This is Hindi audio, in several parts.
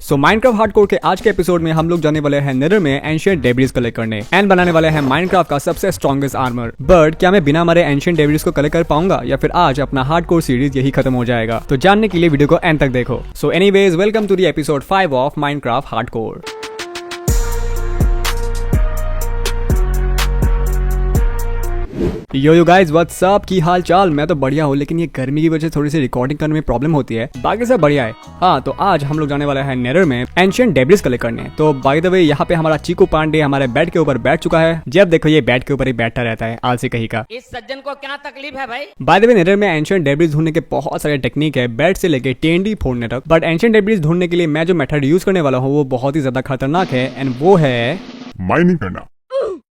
सो माइनक्राफ्ट हार्डकोर के आज के एपिसोड में हम लोग जाने वाले हैं नेदर में एंशिएंट डेब्रिस कलेक्ट करने एंड बनाने वाले हैं माइनक्राफ्ट का सबसे स्ट्रॉन्गेस्ट आर्मर। बट क्या मैं बिना मरे एंशिएंट डेब्रिस को कलेक्ट कर पाऊंगा या फिर आज अपना हार्डकोर सीरीज यही खत्म हो जाएगा? तो जानने के लिए वीडियो को एंड तक देखो। So anyways, welcome to the episode 5 of Minecraft hardcore. Yo guys, what's up, की हाल चाल? मैं तो बढ़िया हूँ, लेकिन ये गर्मी की वजह से थोड़ी सी रिकॉर्डिंग करने में प्रॉब्लम होती है। बाकी सब बढ़िया है। हाँ, तो आज हम लोग जाने वाले हैं नेदर में एंशिएंट डेब्रिस कलेक्ट करने। तो बाय द वे, यहाँ पे हमारा चीकू पांडे हमारे बेड के ऊपर बैठ चुका है। जब देखो ये बेड के ऊपर ही बैठा रहता है, आलसी कहीं का। इस सज्जन को क्या तकलीफ है भाई? बाय द वे, नेदर में एंशिएंट डेब्रिस ढूंढने के बहुत सारे टेक्निक है, बेड से लेके टेंडी फोड़ने तक। बट एंशिएंट डेब्रिस ढूंढने के लिए मैं जो मेथड यूज करने वाला हूँ वो बहुत ही ज्यादा खतरनाक है, एंड वो है माइनिंग करना।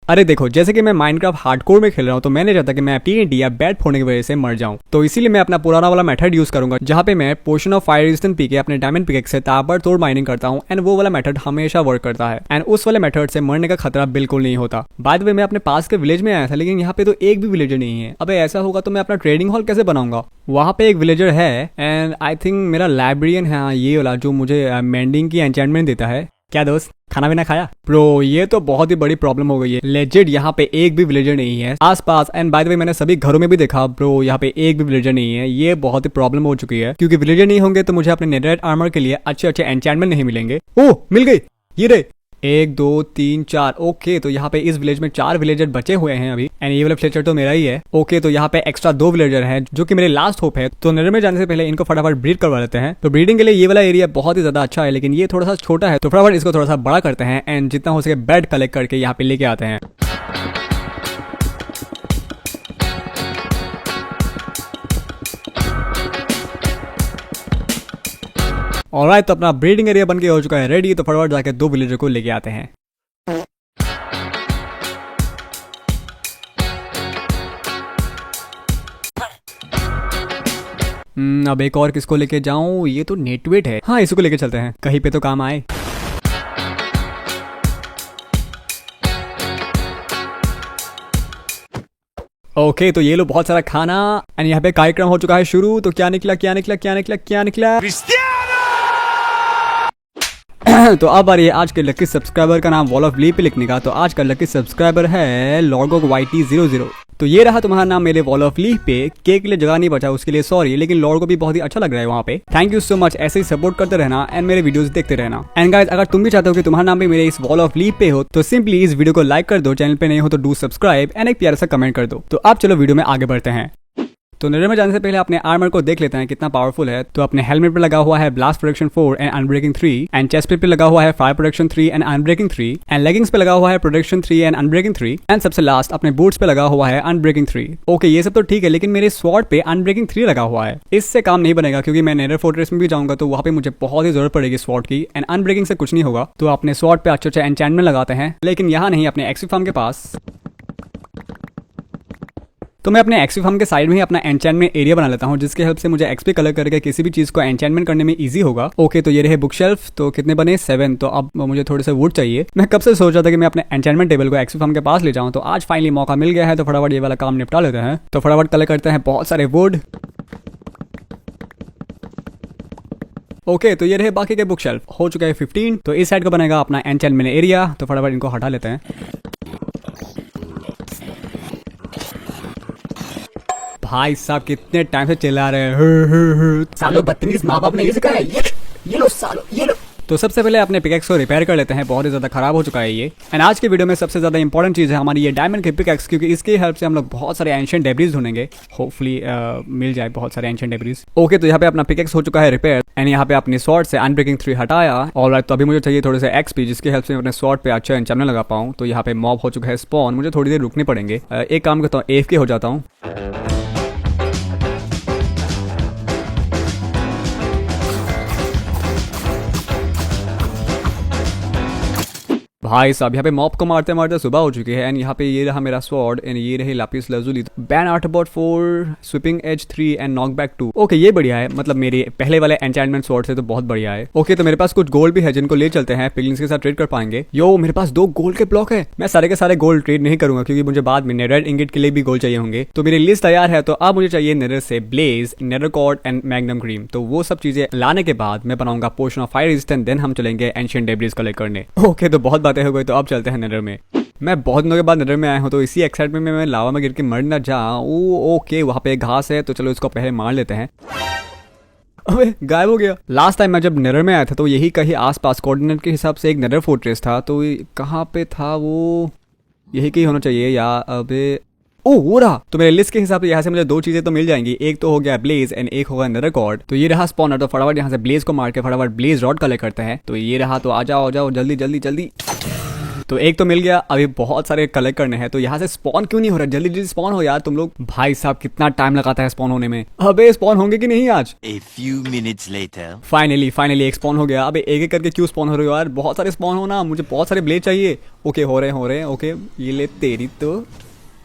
अरे देखो, जैसे कि मैं माइनक्राफ्ट हार्डकोर में खेल रहा हूँ, तो मैंने चाहता कि मैं टीएनटी या बैट फोड़ने की वजह से मर जाऊं। तो इसीलिए मैं अपना पुराना वाला मेथड यूज करूंगा, जहाँ पे मैं पोशन ऑफ फायर रेजिस्टेंट पी के अपने डायमंड पिकेक्स से ताबड़तोड़ माइनिंग करता हूँ, एंड वो वाला मेथड हमेशा वर्क करता है, एंड उस वाले मेथड से मरने का खतरा बिल्कुल नहीं होता। बाद में मैं अपने पास के विलेज में आया था, लेकिन यहाँ पे तो एक भी विलेजर नहीं है। अबे ऐसा होगा तो मैं अपना ट्रेडिंग हॉल कैसे बनाऊंगा? वहाँ पे एक विलेजर है, एंड आई थिंक मेरा लाइब्रेरियन है ये वाला, जो मुझे मेंडिंग की एन्चेंटमेंट देता है। क्या दोस्त, खाना भी ना खाया? ब्रो, ये तो बहुत ही बड़ी प्रॉब्लम हो गई है। लेजिट यहाँ पे एक भी विलेजर नहीं है आसपास, एंड बाय द वे मैंने सभी घरों में भी देखा ब्रो, यहाँ पे एक भी विलेजर नहीं है। ये बहुत ही प्रॉब्लम हो चुकी है, क्योंकि विलेजर नहीं होंगे तो मुझे अपने नेदरराइट आर्मर के लिए अच्छे अच्छे एन्चेंटमेंट नहीं मिलेंगे। ओह, मिल गई, ये रहे। 1 2 3 4। ओके, तो यहाँ पे इस विलेज में 4 विलेजर बचे हुए हैं अभी, एंड ये वाला फ्लेचर तो मेरा ही है। ओके, तो यहाँ पे एक्स्ट्रा 2 विलेजर हैं, जो कि मेरे लास्ट होप है। तो नेदर में जाने से पहले इनको फटाफट ब्रीड करवा लेते हैं। तो ब्रीडिंग के लिए ये वाला एरिया बहुत ही ज्यादा अच्छा है, लेकिन ये थोड़ा सा छोटा है, तो फटाफट इसको थोड़ा सा बड़ा करते हैं, एंड जितना हो सके बेड कलेक्ट करके यहाँ पे लेके आते हैं। ऑलराइट, तो अपना ब्रीडिंग एरिया बन के हो चुका है रेडी। तो फटाफट जाके 2 विलेजर को लेके आते हैं। अब एक और किसको लेके जाऊं? ये तो नेटवेट है। हाँ, इसको लेके चलते हैं, कहीं पे तो काम आए। ओके, तो ये लो बहुत सारा खाना, एंड यहाँ पे कार्यक्रम हो चुका है शुरू। तो क्या निकला क्या निकला क्या निकला क्या निकला? तो अब आ रही है आज के लकी सब्सक्राइबर का नाम वॉल ऑफ ली पे लिखने का। तो आज का लकी सब्सक्राइबर है लॉर्गोग YT00। तो ये रहा तुम्हारा नाम मेरे वॉल ऑफ ली पे। केक के लिए जगह नहीं बचा, उसके लिए सॉरी, लेकिन लॉर्गो भी बहुत ही अच्छा लग रहा है वहाँ पे। थैंक यू सो मच, ऐसे ही सपोर्ट करते रहना एंड मेरे वीडियोस देखते रहना। एंड गाइस, अगर तुम भी चाहते हो कि तुम्हारा नाम भी मेरे इस वॉल ऑफ ली पे हो, तो सिंपली इस वीडियो को लाइक कर दो, चैनल पे नहीं हो तो डू सब्सक्राइब, एंड एक प्यारा सा कमेंट कर दो। तो अब चलो वीडियो में आगे बढ़ते हैं। तो नेदर में जाने से पहले अपने आर्मर को देख लेते हैं कितना पावरफुल है। तो अपने हेलमेट पे लगा हुआ है blast protection 4 and unbreaking 3, and chest plate पे लगा हुआ है fire protection 3 and unbreaking 3, and leggings पे लगा हुआ है प्रोटेक्शन 3 एंड अनब्रेकिंग 3, एंड सबसे लास्ट अपने बूट्स पे लगा हुआ है अनब्रेकिंग 3। ओके, ये सब तो ठीक है, लेकिन मेरे स्वॉर्ड पे अनब्रेकिंग 3 लगा हुआ है। इससे काम नहीं बनेगा, क्योंकि मैं नेदर फोर्ट्रेस में भी जाऊंगा तो वहाँ पे मुझे बहुत ही जरूरत पड़ेगी स्वॉर्ड की, एंड अनब्रेकिंग से कुछ नहीं होगा। तो अपने स्वॉर्ड पे अच्छे अच्छे एन्चेंटमेंट लगाते हैं, लेकिन यहाँ नहीं, अपने एक्सपी फार्म के पास। तो मैं अपने एक्सपी फार्म के साइड में ही अपना एन्चेंटमेंट एरिया बना लेता हूँ, जिसके हेल्प से मुझे एक्सपी कलेक्ट करके किसी भी चीज को एन्चेंटमेंट करने में इजी होगा। ओके, तो ये रहे बुक शेल्फ। तो कितने बने? 7। तो अब मुझे थोड़े से वुड चाहिए। मैं कब से सोच रहा था कि मैं अपने एन्चेंटमेंट टेबल को एक्सपी फार्म के पास ले जाऊँ, तो आज फाइनली मौका मिल गया है। तो फटाफट ये वाला काम निपटा लेते हैं। तो फटाफट कलेक्ट करते हैं बहुत सारे वुड। ओके, तो ये रहे बाकी के बुक शेल्फ। हो चुका है 15। तो इस साइड को बनेगा अपना एन्चेंटमेंट एरिया। तो फटाफट इनको हटा लेते हैं। भाई साहब, कितने टाइम से चिल्ला रहे हैं। सालों बदतमीज माँ बाप ने ये सिखाया। ये लो सालों, ये लो। तो सबसे पहले अपने पिकैक्स को रिपेयर कर लेते हैं, बहुत ही ज्यादा खराब हो चुका है ये। एंड आज के वीडियो में सबसे ज्यादा इंपॉर्टेंट चीज है हमारी ये डायमंड की पिकैक्स, क्योंकि इसकी हेल्प से हम लोग बहुत सारे एंशिएंट डेब्रिस ढूंढेंगे। होपफुली मिल जाए बहुत सारे एंशिएंट डेब्रिस। ओके, तो यहाँ पे अपना पिकैक्स हो चुका है रिपेयर, एंड यहाँ पे अपने स्वॉर्ड से अनब्रेकिंग 3 हटाया। ऑलराइट, तो अभी मुझे चाहिए थोड़े से एक्सपी, जिसकी हेल्प से मैं अपने स्वॉर्ड पे अच्छा एन्चेंटमेंट लगा पाऊँ। तो यहाँ पे मॉब हो चुका है स्पॉन, मुझे थोड़ी देर रुकने पड़ेंगे। एक काम करता हूँ, AFK हो जाता हूँ। भाई साहब यहाँ पे मॉब को मारते मारते सुबह हो चुकी है एंड यहाँ पे ये रहा मेरा स्वॉर्ड एंड ये रही lapis lazuli। Bane art about 4 sweeping edge 3 and knockback 2। Okay ये बढ़िया है, मतलब मेरे पहले वाले एन्चेंटमेंट स्वॉर्ड से तो बहुत बढ़िया है। ओके तो मेरे पास कुछ गोल्ड भी है जिनको ले चलते हैं, पिगलिंग्स के साथ ट्रेड कर पाएंगे। यो मेरे पास 2 गोल्ड के ब्लॉक है। मैं सारे के सारे गोल्ड ट्रेड नहीं करूंगा क्योंकि मुझे बाद में नेदर इंगेट के लिए भी गोल्ड चाहिए होंगे। तो मेरी लिस्ट तैयार है, तो अब मुझे चाहिए नेदर से blaze, nether cord and magnum cream. तो वो सब चीजें लाने के बाद मैं बनाऊंगा potion of fire resistance, then हम चलेंगे एंशिएंट डेब्रिस कलेक्ट करने। ओके तो बहुत बातें हो गई, तो अब चलते हैं नेदर में। मैं बहुत दिनों के बाद नेदर में आया हूँ, तो इसी एक्साइटमेंट में मैं लावा में गिर के मर ना जाऊँ। ओके वहाँ पे घास है, तो चलो इसको पहले मार लेते हैं। अबे गायब हो गया। लास्ट टाइम मैं जब नेदर में आया था तो यही कहीं आसपास कोऑर्डिनेट के हिसाब से एक नेदर फोर्ट्रेस था, तो कहाँ पे था वो, यही कहीं होना चाहिए या अबे ओ हो रहा। तो मेरे लिस्ट के हिसाब से यहाँ से मुझे 2 चीजें तो मिल जाएंगी, एक तो हो गया ब्लेज एंड एक होगा नेदर कॉर्ड। तो ये रहा स्पॉनर, तो फटाफट यहाँ से ब्लेज को मार के फटाफट ब्लेज रॉड कलेक्ट करते हैं। तो ये रहा, तो आ जाओ जल्दी जल्दी जल्दी। तो एक तो मिल गया, अभी बहुत सारे कलेक्ट करने हैं। तो यहाँ से स्पॉन क्यों नहीं हो रहा, जल्दी जल्दी स्पॉन हो यार तुम लोग। भाई साहब कितना टाइम लगाता है स्पॉन होने में। अबे स्पॉन होंगे कि नहीं आज। A few minutes later. Finally एक स्पॉन हो गया। अबे एक एक करके क्यों स्पॉन हो रहे हो यार, बहुत सारे स्पॉन होना, मुझे बहुत सारे ब्लेड चाहिए। ओके हो रहे हैं। ओके ये ले तेरी तो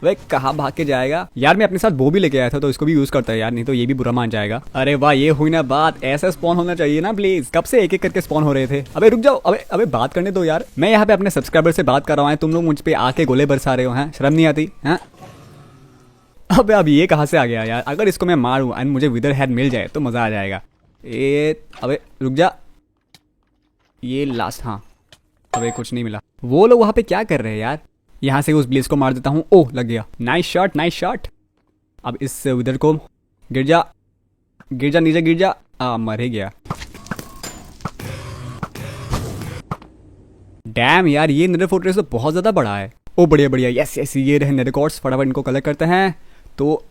वे कहाँ भाग के जाएगा यार। मैं अपने साथ वो भी लेके आया था, तो इसको भी यूज करता है यार, नहीं तो ये भी बुरा मान जाएगा। अरे वाह ये हुई ना बात, ऐसा स्पॉन होना चाहिए ना प्लीज। कब से एक एक करके स्पॉन हो रहे थे। अबे रुक जाओ, अबे बात करने दो यार। मैं यहाँ पे अपने सब्सक्राइबर से बात कर रहा हूँ, तुम लोग मुझ पे आके गोले बरसा रहे हो हैं, शर्म नहीं आती हैं। अबे अब ये कहाँ से आ गया यार। अगर इसको मैं मारूं एंड मुझे विदर हेड मिल जाए तो मजा आ जाएगा। अबे रुक जा, ये लास्ट। हाँ अबे कुछ नहीं मिला। वो लोग वहां पे क्या कर रहे हैं यार। यहाँ से उस ब्लेज को मार देता हूँ। ओह लग गया, नाइस शॉट। अब इस विदर को गिर जा नीचे गिर जा। मर ही गया। डैम यार ये नेदर फोर्ट्रेस तो बहुत ज्यादा बड़ा है। ओ बढ़िया यस ये रहे नेदर कॉर्ड्स, फटाफट इनको कलेक्ट करते हैं। तो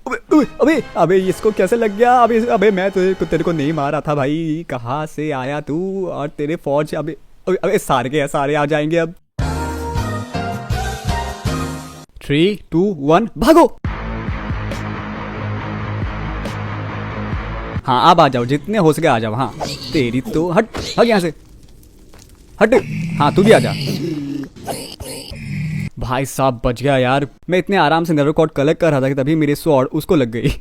अबे इसको कैसे लग गया। अबे मैं तेरे को नहीं मारा था भाई, कहाँ से आया तू और तेरे फौज। अबे सारे आ जाएंगे अब। 3 2 1 भागो। हाँ अब आ जाओ, जितने हो सके आ जाओ। हाँ तेरी तो हट यहाँ से हट। हाँ तू भी आ जा। भाई साहब बच गया यार। मैं इतने आराम से नेदर कॉर्ड कलेक्ट कर रहा था कि तभी मेरी स्वॉर्ड उसको लग गई।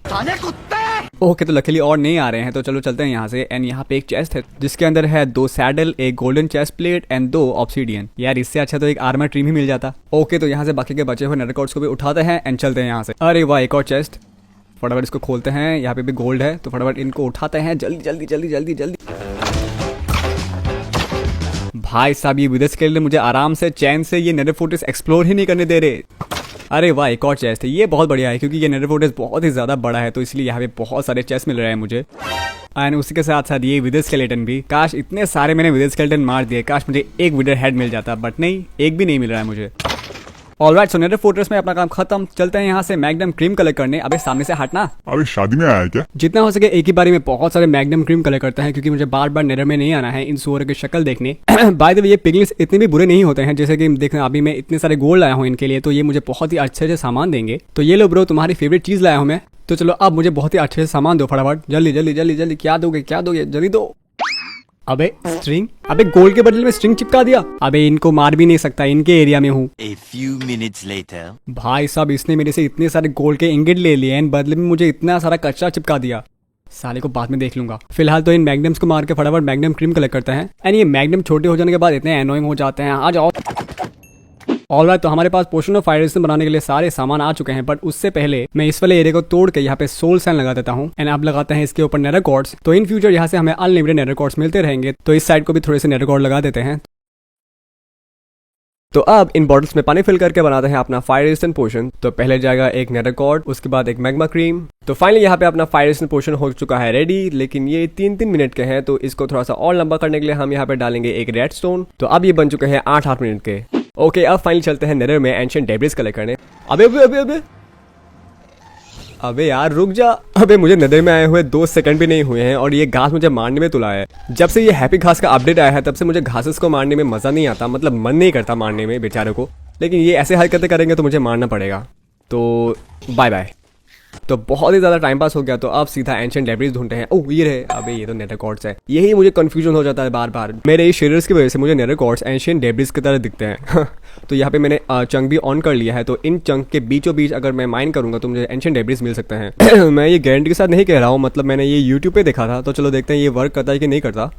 ओके तो लकीली और नहीं आ रहे हैं, तो चलो चलते हैं यहाँ से। एंड यहाँ पे एक चेस्ट है जिसके अंदर है 2 सैडल, एक golden chest plate and 2 obsidian. यार इससे अच्छा तो एक आर्मर ट्री ही मिल जाता। ओके तो यहाँ से बाकी के बचे हुए नेदर कॉर्ड्स को भी उठाते हैं एंड चलते हैं यहाँ से। अरे वाह एक और चेस्ट, फटाफट इसको खोलते हैं। यहाँ पे भी गोल्ड है, तो फटाफट इनको उठाते हैं जल्दी। भाई साहब ये विदर्स के लिए मुझे आराम से चैन से ये नेदर फोर्ट्रेस एक्सप्लोर ही नहीं करने दे रहे। अरे वाह एक और चेस्ट है, ये बहुत बढ़िया है क्योंकि ये नेदर फोर्ट्रेस बहुत ही ज्यादा बड़ा है, तो इसलिए यहाँ पे बहुत सारे चेस्ट मिल रहे हैं मुझे। एंड उसी के साथ साथ ये विदर स्केलेटन भी। काश इतने सारे मैंने विदर स्केलेटन मार दिए, काश मुझे एक विदर हेड मिल जाता, बट नहीं एक भी नहीं मिल रहा है मुझे। ऑलराइट सो नेदर फोर्ट्रेस में अपना काम खत्म। चलते हैं यहाँ से मैग्नम क्रीम कलेक्ट करने। अबे सामने से हटना। अबे शादी में आया है क्या। जितना हो सके एक ही बारी में बहुत सारे मैग्नम क्रीम कलेक्ट करते हैं क्योंकि मुझे बार बार नेदर में नहीं आना है इन सुअर की शक्ल देखने। बाय द वे ये पिगलिंग्स इतने भी बुरे नहीं होते हैं, जैसे कि देखना अभी मैं इतने सारे गोल्ड लाया हूँ इनके लिए, तो ये मुझे बहुत ही अच्छे सामान देंगे। तो ये लो ब्रो तुम्हारी फेवरेट चीज लाया हूँ मैं। तो चलो अब मुझे बहुत ही अच्छे से सामान दो फटाफट, जल्दी। क्या दोगे जल्दी दो। अबे स्ट्रिंग, अबे गोल्ड के बदले में स्ट्रिंग चिपका दिया। अबे इनको मार भी नहीं सकता, इनके एरिया में हूँ। A few minutes later. भाई साहब इसने मेरे से इतने सारे गोल्ड के इंगेट ले लिए एंड बदले में मुझे इतना सारा कचरा चिपका दिया। साले को बाद में देख लूंगा, फिलहाल तो इन मैग्नम्स को मार के फटाफट मैग्नम क्रीम कलेक्ट करते हैं। एंड ये मैग्नम छोटे हो जाने के बाद इतने एनोइंग हो जाते हैं। आ जाओ। ऑलराइट तो हमारे पास पोशन ऑफ फायर रेजिस्टेंस बनाने के लिए सारे सामान आ चुके हैं, बट उससे पहले मैं इस वाले एरिया को तोड़ के यहाँ पे सोल सैंड लगा देता हूँ। एंड अब लगाते हैं इसके ऊपर नेदर कॉर्ड्स। तो इन फ्यूचर यहाँ से हमें अनलिमिटेड नेदर कॉर्ड्स मिलते रहेंगे, तो इस साइड को भी थोड़े से नेदर कॉर्ड लगा देते हैं। तो अब इन बॉटल्स में पानी फिल करके बनाते हैं अपना फायर रेजिस्टेंट पोशन। तो पहले जाएगा एक नेदर कॉर्ड, उसके बाद एक मैग्मा क्रीम। तो फाइनली यहाँ पे अपना फायर रेजिस्टेंट पोशन हो चुका है रेडी, लेकिन ये 3-3 मिनट के हैं, तो इसको थोड़ा सा और लंबा करने के लिए हम यहाँ पे डालेंगे एक रेड स्टोन। तो अब ये बन चुके हैं 8-8 मिनट के। ओके अब फाइनली चलते हैं नेदर में एंशिएंट डेब्रिस कलेक्ट करने। अबे यार रुक जा। अबे मुझे नेदर में आए हुए 2 सेकंड भी नहीं हुए हैं और ये घास मुझे मारने में तुला है। जब से ये हैप्पी घास का अपडेट आया है तब से मुझे घासेस को मारने में मजा नहीं आता, मतलब मन नहीं करता मारने में बेचारे को। लेकिन ये ऐसे हरकतें करेंगे तो मुझे मारना पड़ेगा। तो बाय बाय। तो बहुत ही ज्यादा टाइम पास हो गया, तो अब सीधा एंशिएंट डेब्रिस ढूंढते हैं। ओह ये रहे, अबे ये तो नेदर क्वार्ट्ज है। यही मुझे कंफ्यूजन हो जाता है बार बार, मेरे शेयर्स की वजह से मुझे नेदर क्वार्ट्ज एंशिएंट डेब्रिस की तरह दिखते हैं। तो यहाँ पे मैंने चंक भी ऑन कर लिया है, तो इन चंक के बीचों बीच अगर मैं माइन करूंगा तो मुझे एंशिएंट डेब्रिस मिल सकते हैं। मैं ये गारंटी के साथ नहीं कह रहा हूँ, मतलब मैंने ये यूट्यूब पे देखा था, तो चलो देखते हैं ये वर्क करता है कि नहीं करता।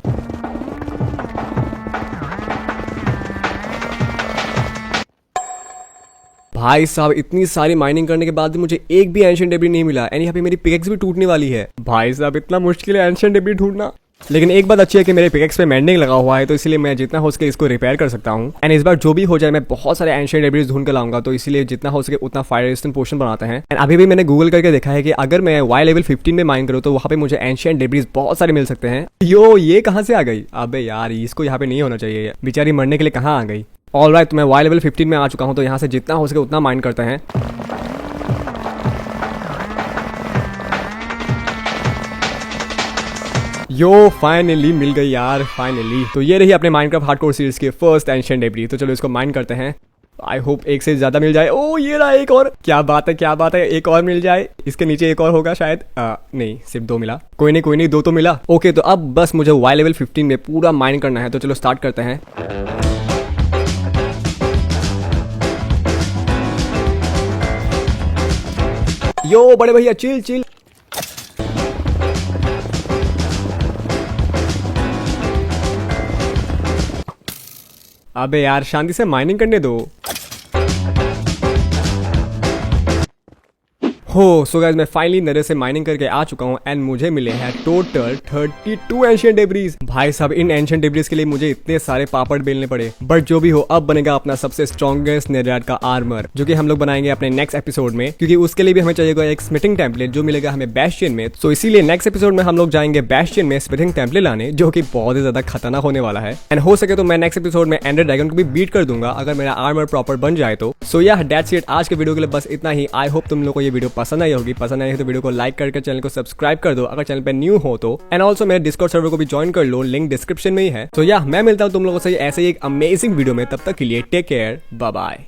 भाई साहब इतनी सारी माइनिंग करने के बाद भी मुझे एक भी एंशिएंट डेब्रिस नहीं मिला, एंड यहाँ पे मेरी पिकेक्स भी टूटने वाली है। भाई साहब इतना मुश्किल है एंशिएंट डेब्रिस ढूंढना। लेकिन एक बात अच्छी है कि मेरे पिकेक्स पे मेंडिंग लगा हुआ है, तो इसलिए मैं जितना हो सके इसको रिपेयर कर सकता हूँ। एंड इस बार जो भी हो जाए मैं बहुत सारे एंशिएंट डेब्रिस ढूंढ कर लाऊंगा, तो इसीलिए जितना हो सके उतना फायर रेजिस्टेंट पोर्शन बनाते हैं। एंड अभी भी मैंने गूगल करके देखा है कि अगर मैं वाई लेवल 15 में माइन करूँ तो वहाँ पे मुझे एंशिएंट डेब्रिस बहुत सारे मिल सकते हैं। यो ये कहाँ से आ गई? अबे यार इसको यहाँ पे नहीं होना चाहिए, बेचारी मरने के लिए कहाँ आ गई। ऑलराइट, तो मैं वाई लेवल 15 में आ चुका हूँ, तो यहाँ से जितना हो सके उतना माइन करते हैं। यो फाइनली मिल गई यार, फाइनली। तो ये रही अपने माइनक्राफ्ट हार्डकोर सीरीज के फर्स्ट एंशिएंट डेब्रिस। तो चलो इसको माइन करते हैं। आई होप एक से ज्यादा मिल जाए। ओ ये रहा एक और, क्या बात है क्या बात है, एक और मिल जाए। इसके नीचे एक और होगा शायद, नहीं सिर्फ 2 मिला। कोई नहीं 2 तो मिला। ओके, तो अब बस मुझे वाई लेवल 15 में पूरा माइन करना है, तो चलो स्टार्ट करते हैं। यो बड़े भैया चिल चिल। अबे यार शांति से माइनिंग करने दो। हो सो गाइस मैं फाइनली नेदर से माइनिंग करके आ चुका हूँ, एंड मुझे मिले हैं टोटल 32 एंशिएंट डेब्रिस। भाई साहब इन एंशिएंट डेब्रिस के लिए मुझे इतने सारे पापड़ बेलने पड़े, बट जो भी हो अब बनेगा अपना सबसे स्ट्रॉन्गेस्ट नेदरराइट का आर्मर, जो कि हम लोग बनाएंगे अपने नेक्स्ट एपिसोड में, क्योंकि उसके लिए भी हमें चाहिएगा एक स्मिथिंग टेम्पलेट जो मिलेगा हमें बैस्टियन में। तो इसीलिए नेक्स्ट एपिसोड में हम लोग जाएंगे बैस्टियन में स्मिथिंग टेम्पलेट लाने, जो कि बहुत ही ज्यादा खतरनाक होने वाला है। एंड हो सके तो मैं नेक्स्ट एपिसोड में एंडर ड्रैगन को भी बीट कर दूंगा अगर मेरा आर्मर प्रॉपर बन जाए तो। सो या दैट्स इट, आज के वीडियो के लिए बस इतना ही। आई होप तुम लोग को ये वीडियो पसंद आई होगी। पसंद आई तो वीडियो को लाइक करके चैनल को सब्सक्राइब कर दो अगर चैनल पे न्यू हो तो। एंड ऑल्सो मेरे डिस्कॉर्ड सर्वर को भी ज्वाइन कर लो, लिंक डिस्क्रिप्शन में ही है। तो या मैं मिलता हूँ तुम लोगों से ऐसे ही एक अमेजिंग वीडियो में, तब तक के लिए टेक केयर, बाय बाय।